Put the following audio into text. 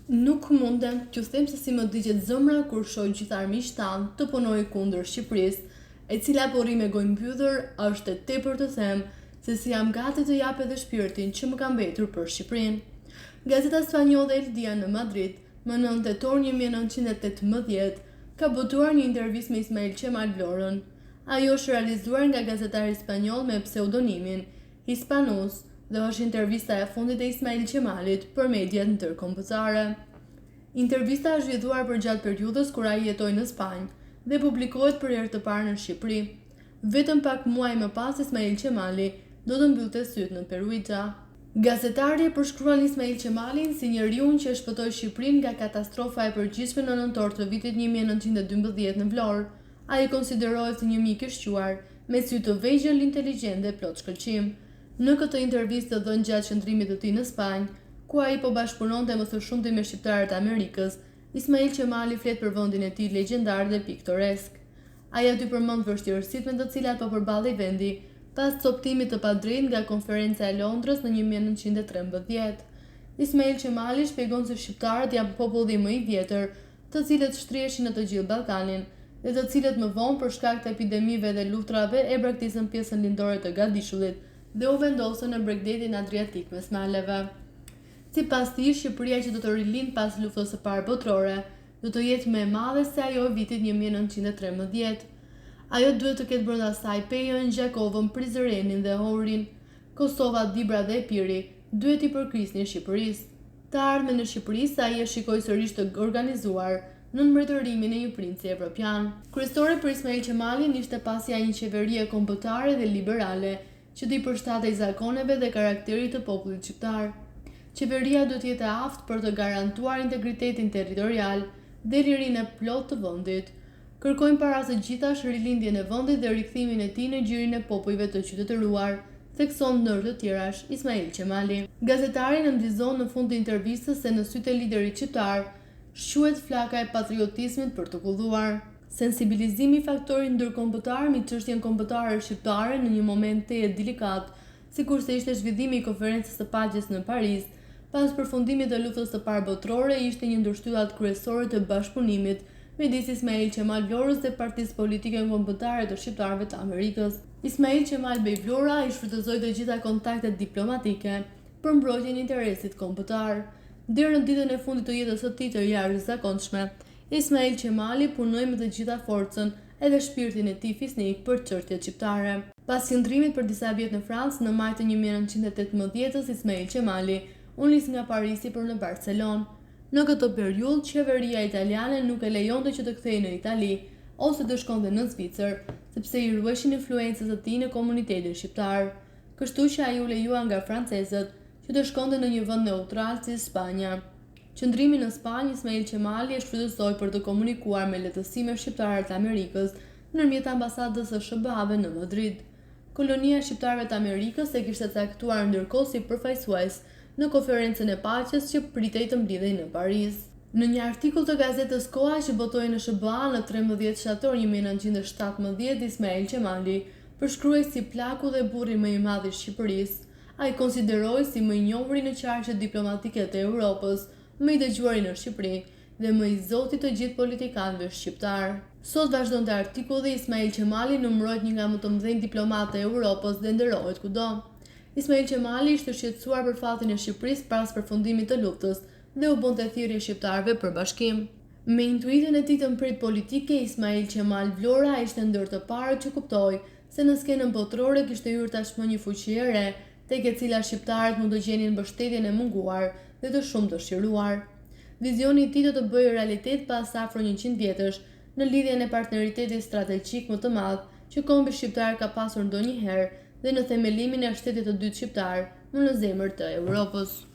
Nuk mundem t'ju them se si më digjet zëmra kur shoh gjithë armiqtë tanë të punojë kundër Shqipërisë, e cila po rri me gojë mbyllur, është e tepër të them se si jam gati të jap edhe shpirtin që më ka mbetur për Shqipërinë. Gazeta spanjolle El Día në Madrid, më 9 tetor 1918, ka botuar një intervistë me Ismail Qemal Vlorën. Ajo është realizuar nga gazetari spanjoll me pseudonimin Hispanus dhe është intervista e fundit e Ismail Qemalit për mediat ndërkombëtare. Intervista është zhvilluar përgjatë periudhës kur ai jetoi në Spanjë dhe publikohet për herë të parë në Shqipëri. Vetëm pak muaj më pas Ismail Qemali do të mbyllte sytë në Perugia. Gazetari e përshkruan Ismail Qemalin si njeriu që shpëtoi Shqipërinë nga katastrofa e përgjithshme në nëntor të vitit 1912 në Vlorë. Ai konsiderohet si një mik i shquar, me sy të vegjël, inteligjent dhe plot shkëlqim. Në këtë intervistë të dhënë gjatë qëndrimit të tij në Spanjë, ku ai po bashkëpunonte më së shumti me shqiptarët e Amerikës, Ismail Qemali flet për vendin e tij legjendar dhe piktoresk. Ai aty përmend vështirësitë me të cilat po përballej vendi pas coptimit të padrejtë nga konferenca e Londrës në 1913. Ismail Qemali shpjegon se shqiptarët janë populli më i vjetër, të cilët shtrihesin në të gjithë Ballkanin, dhe të cilët më vonë për shkak të epidemive dhe luftrave e braktisën pjesën lindore të Gadishullit dhe u vendosën në bregdetin Adriatik mes maleve. Sipas tij, Shqipëria që do të rilind pas luftës së parë botërore, do të jetë më e madhe se ajo e vitit 1913. Ajo duhet të ketë brenda saj Pejën, Gjakovën, Prizrenin dhe Ohrin. Kosova, Dibra dhe Epiri duhet i përkrisnin Shqipërisë. Të ardhmen në Shqipëri sa ai e shikoi sërish të organizuar në mbretërimin e një princi evropian. Kryesore për Ismail Qemalin ishte pasja e një qeverie kombëtare dhe liberale, që t'i përshtatej zakoneve dhe karakterit të popullit shqiptar. Qeveria duhet jetë e aftë për të garantuar integritetin territorial dhe lirinë e plotë të vendit. Kërkojmë para së gjithash rilindjen e vendit dhe rikthimin e tij në gjirin e popujve të qytetëruar, thekson ndër të tjerash Ismail Qemali. Gazetari nënvizon në fund të intervistës se në sytë e liderit shqiptar shquhet flaka e patriotizmit për të kulluar. Sensibilizimi i faktorit ndërkombëtar mbi çështjen kombëtare shqiptare në një moment teje delikat, sikurse ishte zhvillimi i konferencës së paqes në Paris, pas përfundimit të luftës së parë botërore, ishte një ndër shtyllat kryesore të bashkëpunimit midis Ismail Qemal Vlorës dhe Partisë Politike Kombëtare të Shqiptarëve të Amerikës. Ismail Qemal Bey Vlora i shfrytëzoi të gjitha kontaktet diplomatike për mbrojtjen e interesit kombëtar. Deri në ditën e fundit të jetës së tij të jashtëzakonshme, Ismail Qemali punoi me të gjitha forcën edhe shpirtin e tij fisnik për çështjet shqiptare. Pas qëndrimit për disa vjet në Francë, në maj të 1918, Ismail Qemali u nis nga Parisi për në Barcelonë. Në këtë periudhë, qeveria italiane nuk e lejonte që të kthehej në Itali ose të shkonte në Zvicër, sepse i ruheshin influencës së tij në komunitetin shqiptar. Kështu që ai u lejua nga francezët që të shkonte në një vend neutral si Spanja. Qëndrimi në Spanjë, Ismail Qemali e shfrytëzoi për të komunikuar me lehtësi me shqiptarët e Amerikës nëpërmjet ambasadës së SBA-ve në Madrid. Kolonia e shqiptarëve të Amerikës e kishte caktuar ndërkohë si përfaqësues në konferencën e paqes që pritej të mblidhej në Paris. Në një artikull të gazetës Koha që botoi në SBA në 13 shtator 1917, Ismail Qemali përshkruaj si plaku dhe burri më i madh i Shqipërisë. Ai konsideroi si më i njohuri në qarqet diplomatike të Europës, më i dëgjuari në Shqipëri dhe më i zoti të gjithë politikanëve shqiptar. Sot vazhdonte artikulli, Ismail Qemali numërohet një nga më të mëdhenj diplomatë e Europës dhe nderohet kudo. Ismail Qemali ishte shqetësuar për fatin e Shqipërisë pas përfundimit të luftës dhe u bonte thirrje shqiptarëve për bashkim. Me intuitën e tij të mprit politike, Ismail Qemal Vlora ishte ndër të parët që kuptoi se në skenën botërore kishte hyrë tashmë një fuqi e re, tek e cila shqiptarët mund të gjenin mbështetjen e munguar dhe të shumë dëshiruar. Vizioni i tij do të bëjë realitet pas afro 100 vjetësh në lidhjen e partneritetit strategjik më të madh që kombi shqiptar ka pasur ndonjëherë dhe në themelimin e shtetit të dytë shqiptar në zemër të Europës.